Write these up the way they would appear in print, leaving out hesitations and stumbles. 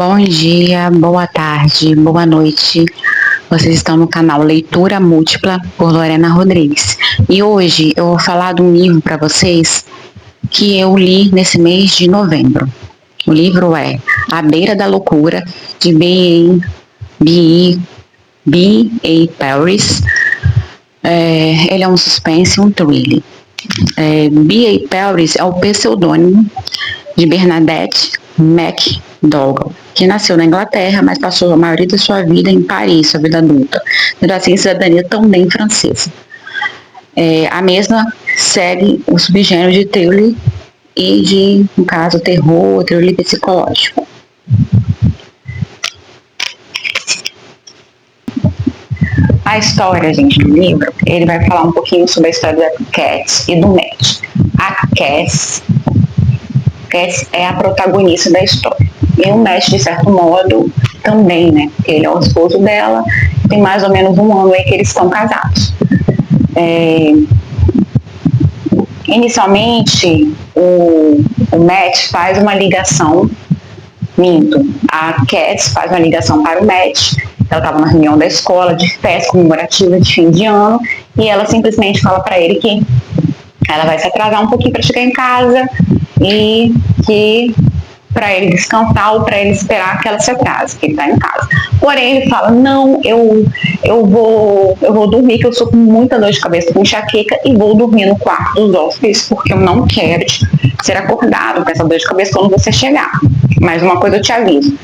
Bom dia, boa tarde, boa noite. Vocês estão no canal Leitura Múltipla por Lorena Rodrigues. E hoje eu vou falar de um livro para vocês que eu li nesse mês de novembro. O livro é À Beira da Loucura, de B.A. Paris. Ele é um suspense, um thriller. B.A. Paris é o pseudônimo de Bernadette McDougall, que nasceu na Inglaterra, mas passou a maioria da sua vida em Paris, sua vida adulta, tendo assim cidadania também francesa. A mesma segue o subgênero de thriller e de, no caso, terror, thriller psicológico. A história, gente, do livro, ele vai falar um pouquinho sobre a história da Cass e do Matt. A Cass é a protagonista da história. E o Matt, de certo modo, também, né? Ele é o esposo dela, tem mais ou menos um ano aí que eles estão casados. Inicialmente, o Matt faz uma ligação, a Cass faz uma ligação para o Matt. Ela estava na reunião da escola, de festa comemorativa de fim de ano, e ela simplesmente fala para ele que ela vai se atrasar um pouquinho para chegar em casa e que para ele descansar ou para ele esperar que ela se atrase, que ele está em casa. Porém, ele fala, não, eu vou dormir, que eu sou com muita dor de cabeça, com enxaqueca, e vou dormir no quarto dos hóspedes, porque eu não quero ser acordado com essa dor de cabeça quando você chegar. Mas uma coisa eu te aviso,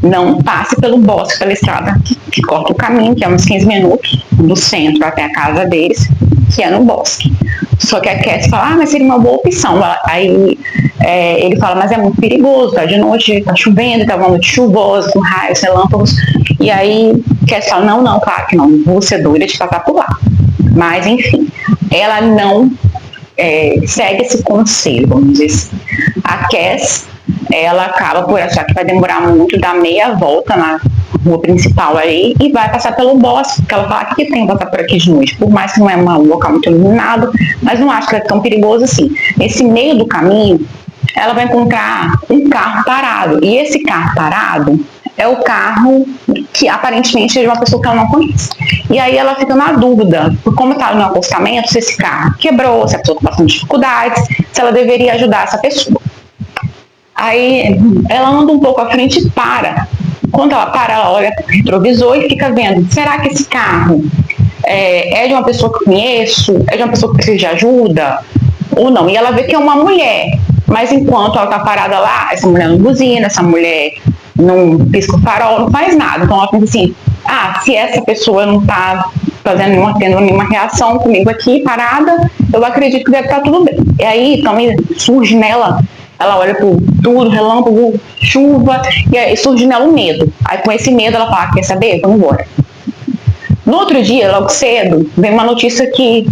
não passe pelo bosque, pela estrada que corta o caminho, que é uns 15 minutos do centro até a casa deles, que é no bosque. Só que a Cass fala, mas seria uma boa opção. Aí ele fala, mas é muito perigoso, tá de noite, tá chovendo, tá uma noite chuvosa, com raios, relâmpagos. E aí Cass fala, não, claro que não, vou ser doida de passar por lá. Mas enfim, ela não segue esse conselho, vamos dizer assim. A Cass, ela acaba por achar que vai demorar muito, dar meia volta na rua principal aí e vai passar pelo bosque, porque ela fala que tem que passar por aqui de noite, por mais que não é um local muito iluminado, mas não acho que é tão perigoso assim. Nesse meio do caminho, ela vai encontrar um carro parado, e esse carro parado é o carro que aparentemente é de uma pessoa que ela não conhece. E aí ela fica na dúvida, por como está no acostamento, se esse carro quebrou, se a pessoa está passando dificuldades, se ela deveria ajudar essa pessoa. Aí ela anda um pouco à frente e para. Quando ela para, ela olha para o retrovisor e fica vendo, será que esse carro é de uma pessoa que eu conheço? É de uma pessoa que precisa de ajuda? Ou não? E ela vê que é uma mulher, mas enquanto ela está parada lá, essa mulher não buzina, essa mulher não pisca o farol, não faz nada. Então ela pensa assim, se essa pessoa não está tendo nenhuma reação comigo aqui, parada, eu acredito que deve estar tudo bem. E aí também surge nela, ela olha por tudo, relâmpago, chuva, e aí surge nela um medo. Aí com esse medo ela fala, quer saber? Vamos embora. No outro dia, logo cedo, vem uma notícia que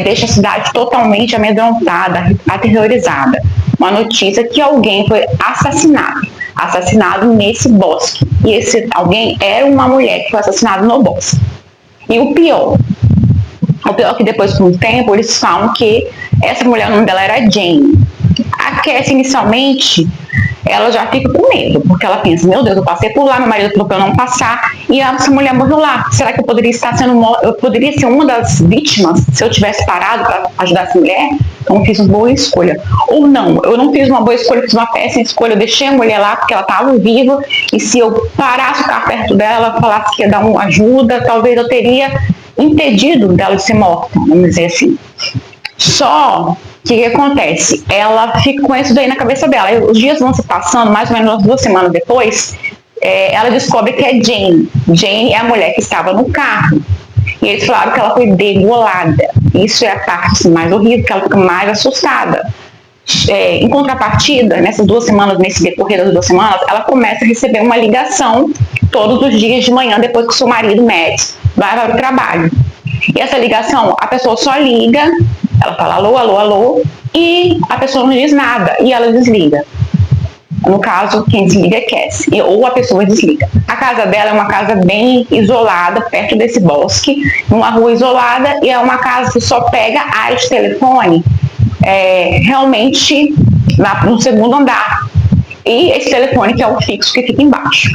deixa a cidade totalmente amedrontada, aterrorizada. Uma notícia que alguém foi assassinado nesse bosque. E esse alguém era uma mulher que foi assassinada no bosque. E o pior é que depois de um tempo eles falam que essa mulher, o nome dela era Jane. A Cass, inicialmente, ela já fica com medo, porque ela pensa, meu Deus, eu passei por lá, meu marido falou pra eu não passar, e essa mulher morreu lá. Será que eu poderia ser uma das vítimas se eu tivesse parado para ajudar essa mulher? Então eu fiz uma boa escolha. Ou não, eu não fiz uma boa escolha, fiz uma péssima escolha, eu deixei a mulher lá porque ela estava viva, e se eu parasse o carro perto dela, falasse que ia dar uma ajuda, talvez eu teria impedido dela de ser morta, vamos dizer assim. Só que o que acontece? Ela fica com isso daí na cabeça dela. Os dias vão se passando, mais ou menos 2 semanas depois, ela descobre que é Jane. Jane é a mulher que estava no carro. E eles falaram que ela foi degolada. Isso é a parte assim, mais horrível, que ela fica mais assustada. Em contrapartida, nessas 2 semanas, nesse decorrer das 2 semanas, ela começa a receber uma ligação todos os dias de manhã, depois que o seu marido, Matt, vai para o trabalho. E essa ligação, a pessoa só liga, ela fala alô, alô, alô, e a pessoa não diz nada, e ela desliga. No caso, quem desliga é Cass, ou a pessoa desliga. A casa dela é uma casa bem isolada, perto desse bosque, numa rua isolada, e é uma casa que só pega área de telefone realmente lá no 2º andar. e esse telefone que é o fixo que fica embaixo.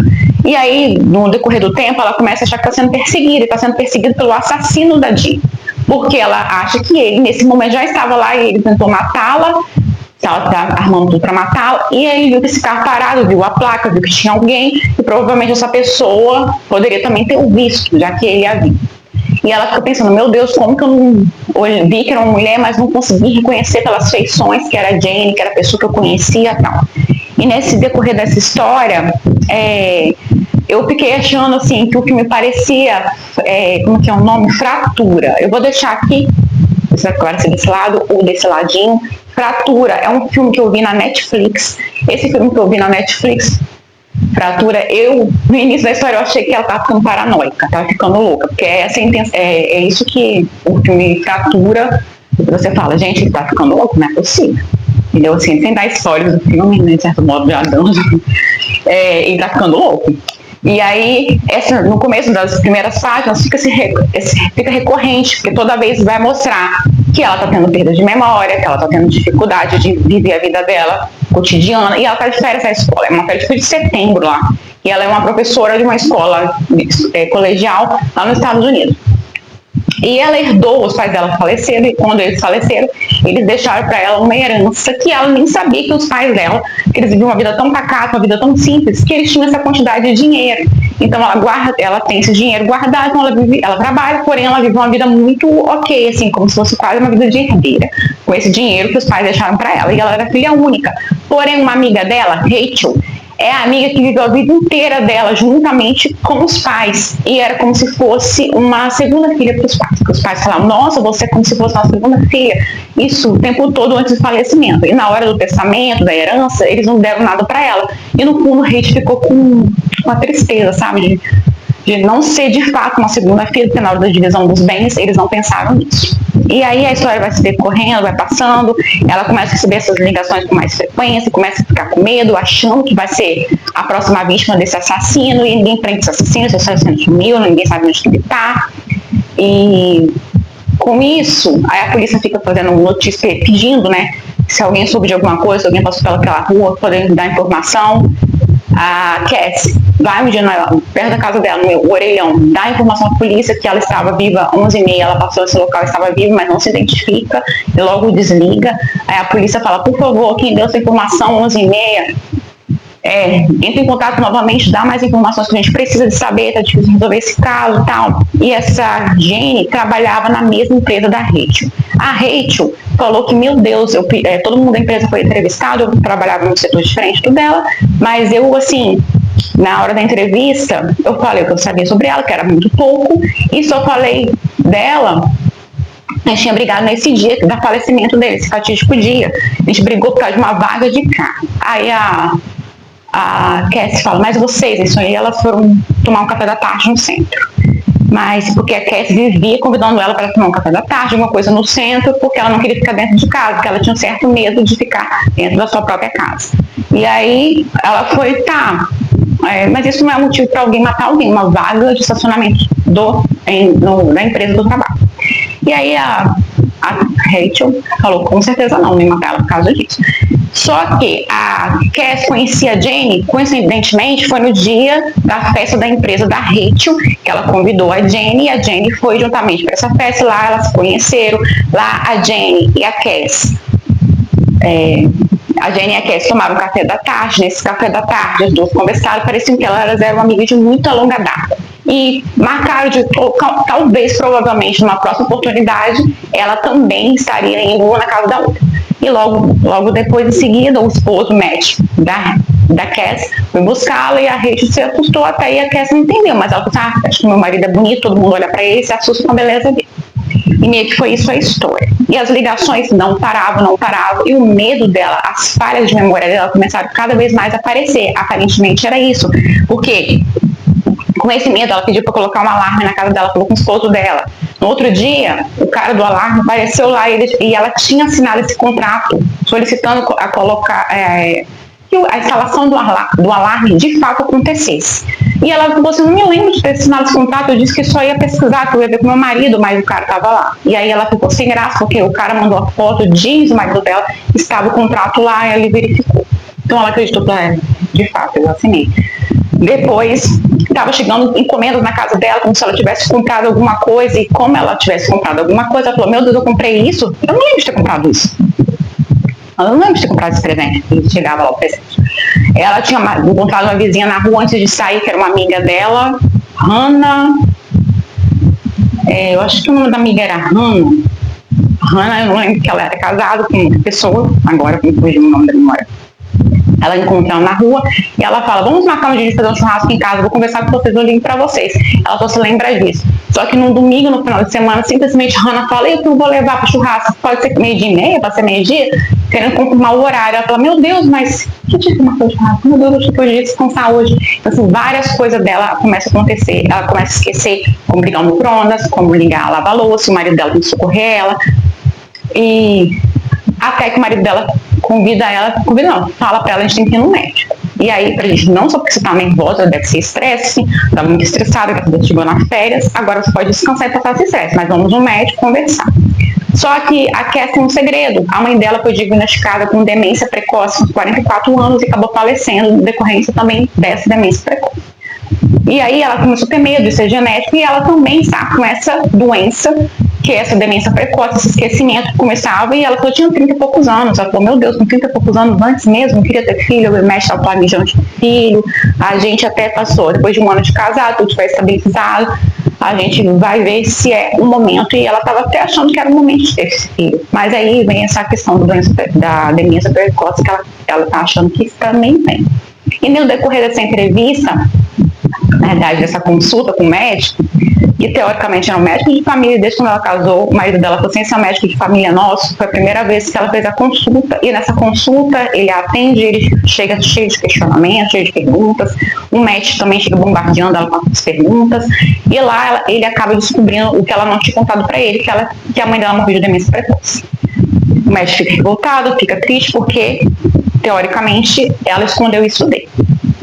E aí, no decorrer do tempo, ela começa a achar que está sendo perseguida, e está sendo perseguida pelo assassino da Jean, porque ela acha que ele, nesse momento, já estava lá e ele tentou matá-la, ela tá armando tudo para matá-la, e aí viu que esse carro parado, viu a placa, viu que tinha alguém, e provavelmente essa pessoa poderia também ter o visto, já que ele a viu. E ela ficou pensando, meu Deus, como que eu não vi que era uma mulher, mas não consegui reconhecer pelas feições que era a Jane, que era a pessoa que eu conhecia e tal. E nesse decorrer dessa história, eu fiquei achando assim, que o que me parecia, como que é o nome? Fratura. Eu vou deixar aqui, se vai aparecer desse lado ou desse ladinho. Fratura é um filme que eu vi na Netflix. Esse filme que eu vi na Netflix, Fratura, no início da história eu achei que ela estava ficando paranoica, estava ficando louca, porque é isso que o filme Fratura, você fala, gente, ele está ficando louco, não é possível. Entendeu? Assim, sem dar spoilers do filme, né, de certo modo, já dando, ele está ficando louco. E aí, no começo das primeiras páginas, fica recorrente, porque toda vez vai mostrar que ela está tendo perda de memória, que ela está tendo dificuldade de viver a vida dela cotidiana, e ela está de férias na escola, é uma férias de setembro lá, e ela é uma professora de uma escola colegial lá nos Estados Unidos. E ela herdou, os pais dela faleceram, e quando eles faleceram, eles deixaram para ela uma herança que ela nem sabia que os pais dela, que eles viviam uma vida tão pacata, uma vida tão simples, que eles tinham essa quantidade de dinheiro. Então ela tem esse dinheiro guardado, então ela trabalha, porém ela vive uma vida muito ok, assim, como se fosse quase uma vida de herdeira, com esse dinheiro que os pais deixaram para ela. E ela era filha única. Porém, uma amiga dela, Rachel, é a amiga que viveu a vida inteira dela juntamente com os pais, e era como se fosse uma segunda filha para os pais, porque os pais falavam, nossa, você é como se fosse uma segunda filha, isso o tempo todo antes do falecimento, e na hora do testamento, da herança, eles não deram nada para ela, e no fundo o Rachel ficou com uma tristeza, sabe, de não ser de fato uma segunda filha, porque na hora da divisão dos bens eles não pensaram nisso. E aí a história vai se decorrendo, vai passando, ela começa a receber essas ligações com mais frequência, começa a ficar com medo, achando que vai ser a próxima vítima desse assassino, e ninguém prende esse assassino sumiu, ninguém sabe onde ele está. E com isso, aí a polícia fica fazendo notícia, pedindo, né, se alguém soube de alguma coisa, se alguém passou pelaquela rua, podendo dar informação. A Cassie vai um dia perto da casa dela, no orelhão, dá informação à polícia que ela estava viva 11h30, ela passou nesse local, estava viva, mas não se identifica, e logo desliga. Aí a polícia fala, por favor, quem deu essa informação 11h30, entra em contato novamente, dá mais informações que a gente precisa de saber, tá difícil resolver esse caso e tal. E essa Jane trabalhava na mesma empresa da Rachel. A Rachel falou que, meu Deus, todo mundo da empresa foi entrevistado, eu trabalhava num setor diferente do dela, mas eu, assim, na hora da entrevista, eu falei o que eu sabia sobre ela, que era muito pouco, e só falei dela. A gente tinha brigado nesse dia do falecimento dele, esse fatídico dia. A gente brigou por causa de uma vaga de carro. Aí a Cassie fala, mas vocês, isso aí, elas foram tomar um café da tarde no centro. Mas porque a Cassie vivia convidando ela para tomar um café da tarde, alguma coisa no centro, porque ela não queria ficar dentro de casa, porque ela tinha um certo medo de ficar dentro da sua própria casa. E aí ela foi, mas isso não é motivo para alguém matar alguém, uma vaga de estacionamento na empresa do trabalho. E aí a Rachel falou, com certeza não, nem matar ela por causa disso. Só que a Cass conhecia a Jane, coincidentemente, foi no dia da festa da empresa da Rachel, que ela convidou a Jane, e a Jane foi juntamente para essa festa. Lá elas se conheceram, lá a Jane e a Cass, tomaram um café da tarde. Nesse café da tarde, as duas conversaram, pareciam que elas eram amigas de muita longa data. E marcaram de, talvez, provavelmente, numa próxima oportunidade, ela também estaria indo uma na casa da outra. E logo depois, em seguida, o esposo, Matt, da Cass, foi buscá-la, e a Rachel se assustou até aí. A Cass não entendeu, mas ela falou, acho que meu marido é bonito, todo mundo olha pra ele e se assusta com a beleza dele. E meio que foi isso a história. E as ligações não paravam, e o medo dela, as falhas de memória dela começaram cada vez mais a aparecer. Aparentemente era isso, porque com esse medo ela pediu para colocar um alarme na casa dela, falou com o esposo dela. No outro dia, o cara do alarme apareceu lá e ela tinha assinado esse contrato, solicitando a colocar que a instalação do alarme de fato acontecesse. E ela falou assim, não me lembro de ter assinado esse contrato, eu disse que só ia pesquisar, que eu ia ver com meu marido, mas o cara estava lá. E aí ela ficou sem graça, porque o cara mandou a foto, diz o marido dela, estava o contrato lá, e ele verificou. Então ela acreditou de fato, eu assinei. Depois, estava chegando encomendas na casa dela, como se ela tivesse comprado alguma coisa, e como ela tivesse comprado alguma coisa, ela falou, meu Deus, eu comprei isso? Eu não lembro de ter comprado isso. Eu não lembro de ter comprado esse presente. E chegava lá o presente. Ela tinha encontrado uma vizinha na rua antes de sair, que era uma amiga dela, Hannah. Eu acho que o nome da amiga era Hannah. Hannah, eu não lembro que ela era casada com outra pessoa, agora me fugiu o nome da memória. Ela encontrou na rua e ela fala, vamos marcar um dia de fazer um churrasco em casa, vou conversar com vocês, eu ligo pra vocês. Ela só se lembra disso. Só que no domingo, no final de semana, simplesmente Hannah fala, eu vou levar pro churrasco, pode ser 12:30, pode ser 12:00, querendo confirmar o horário. Ela fala, meu Deus, mas que dia que marcou o churrasco? Meu Deus, eu achei que hoje ia descansar hoje. Então, assim, várias coisas dela começam a acontecer. Ela começa a esquecer como ligar o micro-ondas, como ligar a lava-louça, o marido dela tem que socorrer ela. E até que o marido dela fala pra ela, a gente tem que ir no médico. E aí, pra gente, não só porque você tá nervosa, deve ser estresse, tá muito estressada, que você chegou nas férias, agora você pode descansar e passar esse estresse, mas vamos no médico conversar. Só que a Cass tem um segredo. A mãe dela foi diagnosticada com demência precoce aos 44 anos e acabou falecendo em decorrência também dessa demência precoce. E aí ela começou a ter medo de ser genético e ela também está com essa doença, que é essa demência precoce, esse esquecimento começava, e ela só tinha 30 e poucos anos. Ela falou, meu Deus, com 30 e poucos anos, antes mesmo, eu queria ter filho, o médico estava planejando ter filho, a gente até passou, depois de um ano de casado, tudo foi estabilizado, a gente vai ver se é um momento, e ela estava até achando que era o momento de ter esse filho. Mas aí vem essa questão da demência precoce, que ela está achando que isso também tem. E no decorrer dessa entrevista, na verdade, dessa consulta com o médico, que teoricamente era um médico de família, desde quando ela casou, o marido dela falou assim, esse é um médico de família nosso, foi a primeira vez que ela fez a consulta, e nessa consulta ele atende, ele chega cheio de questionamentos, cheio de perguntas, o médico também chega bombardeando ela com as perguntas, e lá ele acaba descobrindo o que ela não tinha contado para ele, que a mãe dela morreu de demência precoce. O médico fica revoltado, fica triste, porque teoricamente ela escondeu isso dele.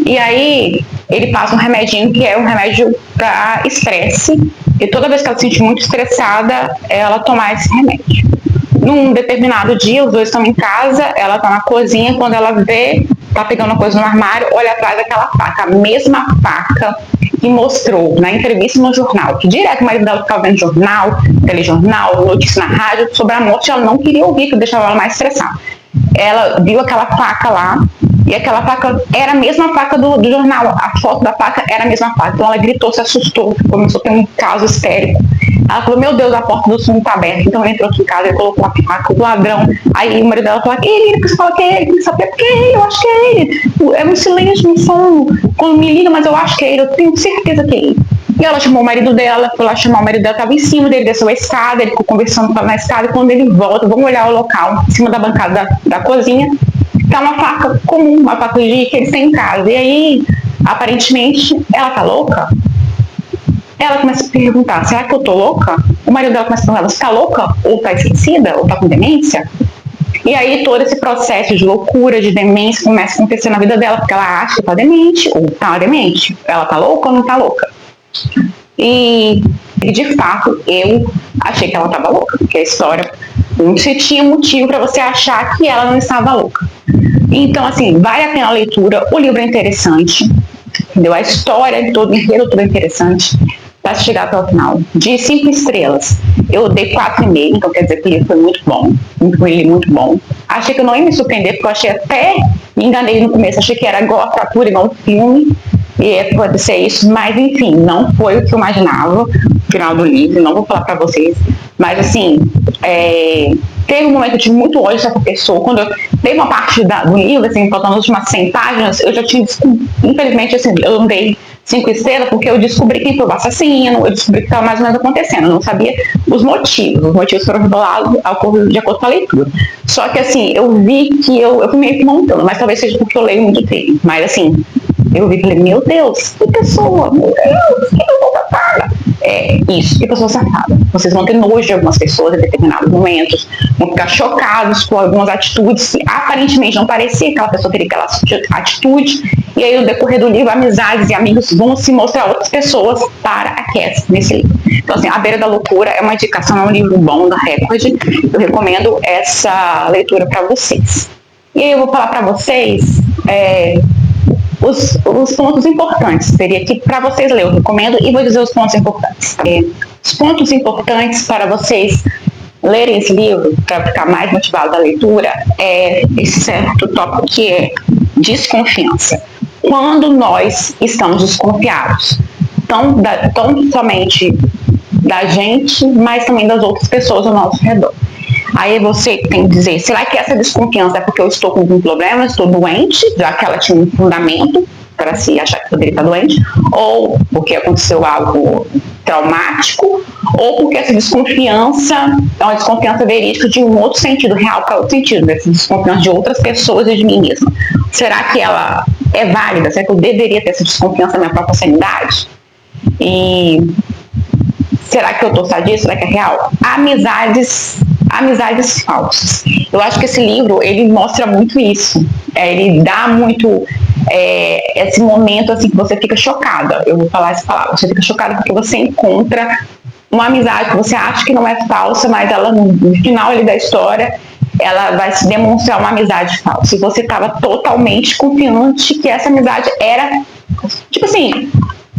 E aí ele passa um remedinho que é um remédio para estresse, e toda vez que ela se sentir muito estressada, ela tomar esse remédio. Num determinado dia, os dois estão em casa, ela está na cozinha, quando ela vê, tá pegando uma coisa no armário, olha atrás daquela faca, a mesma faca que mostrou na entrevista no jornal, que direto o marido dela ficava vendo jornal, telejornal, notícia na rádio sobre a morte, ela não queria ouvir, que deixava ela mais estressada. Ela viu aquela faca lá, e aquela faca era a mesma faca do jornal, a foto da faca era a mesma faca. Então ela gritou, se assustou, começou a ter um caso histérico. Ela falou, meu Deus, a porta do fundo está aberta. Então ele entrou aqui em casa e colocou a faca do ladrão. Aí o marido dela falou, ele, que você fala que é ele, tem que saber porque é ele, eu acho que é ele. É um silêncio, um som, quando me liga, mas eu acho que é ele, eu tenho certeza que é ele. E ela chamou o marido dela, foi lá chamar o marido dela, estava em cima dele, desceu a escada, ele ficou conversando na escada, e quando ele volta, vamos olhar o local, em cima da bancada da cozinha, tá uma faca comum, uma faca que eles têm em casa. E aí, aparentemente, ela tá louca? Ela começa a perguntar, será que eu tô louca? O marido dela começa a perguntar, você tá louca? Ou tá esquecida? Ou tá com demência? E aí todo esse processo de loucura, de demência começa a acontecer na vida dela, porque ela acha que tá demente, ou tá demente. Ela tá louca ou não tá louca? E de fato, eu achei que ela estava louca, porque a história não tinha motivo para você achar que ela não estava louca. Então, assim, vale a pena a leitura, o livro é interessante, entendeu? A história de todo o enredo tudo é interessante, para chegar até o final. De 5 estrelas, eu dei 4,5, então quer dizer que o livro foi muito bom, muito bom. Achei que eu não ia me surpreender, porque eu achei até, me enganei no começo, achei que era igual a fratura, igual um filme, e pode ser isso, mas enfim, não foi o que eu imaginava no final do livro, não vou falar pra vocês, mas assim, teve um momento que eu tive muito ódio dessa pessoa, quando eu dei uma parte do livro, assim, faltando as últimas 100 páginas, eu já tinha, infelizmente, assim, eu não dei 5 estrelas, porque eu descobri quem foi o assassino, eu descobri o que estava mais ou menos acontecendo, eu não sabia os motivos foram revelados de acordo com a leitura. Só que assim, eu vi que eu fui meio que montando, mas talvez seja porque eu leio muito dele, mas assim, eu vi e falei, meu Deus, que pessoa, meu Deus, que pessoa safada. É isso, que pessoa safada. Vocês vão ter nojo de algumas pessoas em determinados momentos, vão ficar chocados com algumas atitudes que aparentemente não parecia que aquela pessoa teria aquela atitude, e aí no decorrer do livro, amizades e amigos vão se mostrar outras pessoas para a Cass nesse livro. Então assim, A Beira da Loucura é uma indicação, é um livro bom da Record, eu recomendo essa leitura para vocês. E aí eu vou falar para vocês os pontos importantes. Seria que para vocês lerem, eu recomendo e vou dizer os pontos importantes. Os pontos importantes para vocês lerem esse livro, para ficar mais motivado da leitura, é esse certo tópico que é desconfiança. Quando nós estamos desconfiados, tão somente da gente, mas também das outras pessoas ao nosso redor. Aí você tem que dizer, será que essa desconfiança é porque eu estou com algum problema, estou doente, já que ela tinha um fundamento para se achar que poderia estar doente, ou porque aconteceu algo traumático, ou porque essa desconfiança é uma desconfiança verídica de um outro sentido, real para outro sentido, dessa desconfiança de outras pessoas e de mim mesma. Será que ela é válida? Será que eu deveria ter essa desconfiança na minha própria sanidade? E será que eu estou sadia? Será que é real? Amizades falsas. Eu acho que esse livro, ele mostra muito isso. Ele dá muito esse momento assim que você fica chocada. Eu vou falar essa palavra. Você fica chocada porque você encontra uma amizade que você acha que não é falsa, mas ela no final ali da história, ela vai se demonstrar uma amizade falsa. E você estava totalmente confiante que essa amizade era, tipo assim,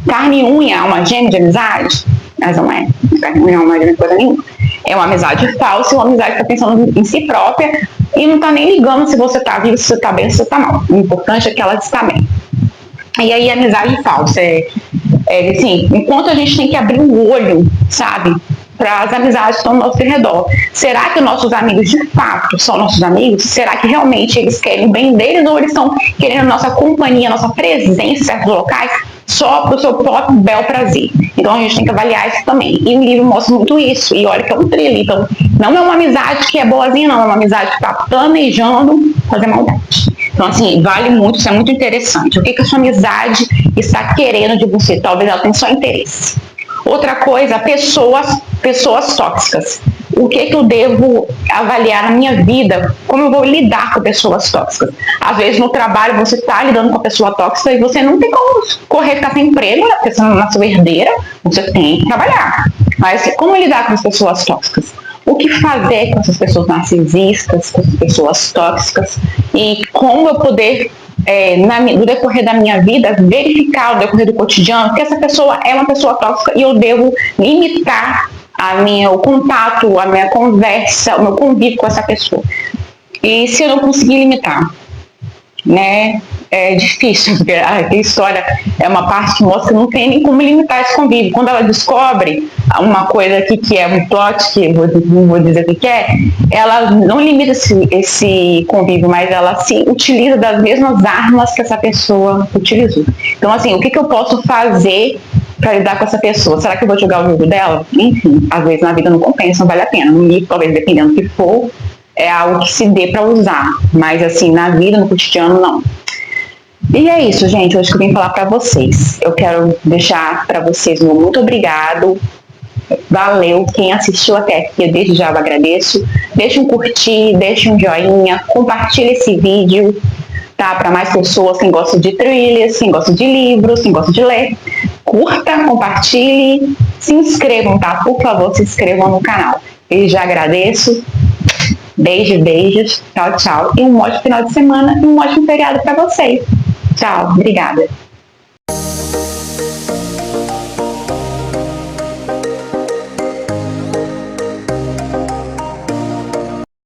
carne e unha, alma gêmea de amizade. Mas não é. Carne e unha, alma gêmea, coisa nenhuma. É uma amizade falsa, uma amizade que está pensando em si própria e não está nem ligando se você está vivo, se você está bem, se você está mal. O importante é que ela está bem. E aí a amizade falsa assim, enquanto a gente tem que abrir o olho, sabe, para as amizades que estão ao nosso redor. Será que nossos amigos de fato são nossos amigos? Será que realmente eles querem o bem deles ou eles estão querendo a nossa companhia, a nossa presença em certos locais só para o seu próprio bel prazer? Então a gente tem que avaliar isso também. E o livro mostra muito isso. E olha que é um thriller. Então não é uma amizade que é boazinha, não. É uma amizade que está planejando fazer maldade. Então, assim, vale muito, isso é muito interessante. O que a sua amizade está querendo de você? Talvez ela tenha só interesse. Outra coisa, pessoas tóxicas. O que eu devo avaliar na minha vida? Como eu vou lidar com pessoas tóxicas? Às vezes no trabalho você está lidando com a pessoa tóxica e você não tem como correr, ficar sem emprego, né? Porque você não é sua herdeira, você tem que trabalhar. Mas como lidar com as pessoas tóxicas? O que fazer com essas pessoas narcisistas, com essas pessoas tóxicas? E como eu poder, no decorrer da minha vida, verificar, no decorrer do cotidiano, que essa pessoa é uma pessoa tóxica e eu devo limitar o contato, a minha conversa, o meu convívio com essa pessoa. E se eu não conseguir limitar, né? É difícil, porque a história é uma parte que mostra que não tem nem como limitar esse convívio. Quando ela descobre uma coisa aqui que é um plot, que não vou dizer o que é, ela não limita esse convívio, mas ela se utiliza das mesmas armas que essa pessoa utilizou. Então, assim, o que eu posso fazer para lidar com essa pessoa? Será que eu vou jogar o jogo dela? Enfim, às vezes na vida não compensa, não vale a pena. No livro, talvez, dependendo do que for, é algo que se dê para usar, mas assim, na vida, no cotidiano, não. E é isso, gente, hoje que eu vim falar para vocês. Eu quero deixar para vocês meu muito obrigado. Valeu, quem assistiu até aqui, eu desde já eu agradeço. Deixa um curtir, deixa um joinha, compartilha esse vídeo, tá? Para mais pessoas, quem gosta de thrillers, quem gosta de livros, quem gosta de ler. Curta, compartilhe, se inscrevam, tá? Por favor, se inscrevam no canal. Eu já agradeço. Beijos, tchau, tchau. E um ótimo final de semana e um ótimo feriado para vocês. Tchau, obrigada.